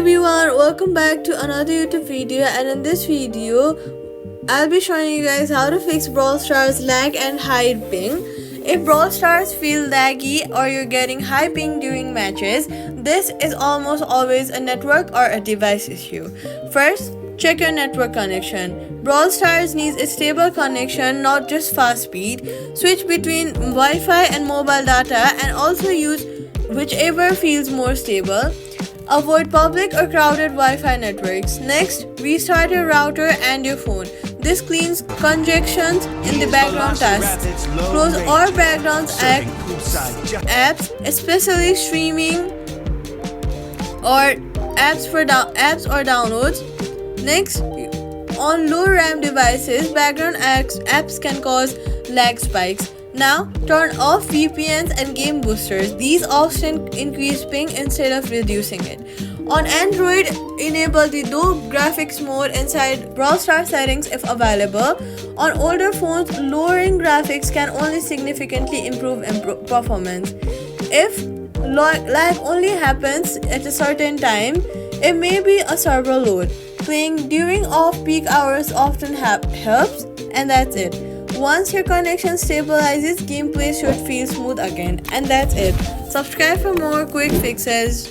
everyone, welcome back to another YouTube video, and in this video I'll be showing you guys how to fix Brawl Stars lag and high ping. If Brawl Stars feel laggy or you're getting high ping during matches, this is almost always a network or a device issue. First, check your network connection. Brawl Stars needs a stable connection, not just fast speed. Switch between Wi-Fi and mobile data and also use whichever feels more stable. Avoid public or crowded Wi-Fi networks. Next, restart your router and your phone. This cleans congestions in the background tasks. Close all background apps, especially streaming or apps or downloads. Next, on low RAM devices, background apps can cause lag spikes. Now, turn off VPNs and game boosters. These often increase ping instead of reducing it. On Android, enable the low graphics mode inside Brawl Stars settings if available. On older phones, lowering graphics can only significantly improve performance. If lag only happens at a certain time, it may be a server load. Playing during off-peak hours often helps, and that's it. Once your connection stabilizes, gameplay should feel smooth again, and that's it. Subscribe for more quick fixes.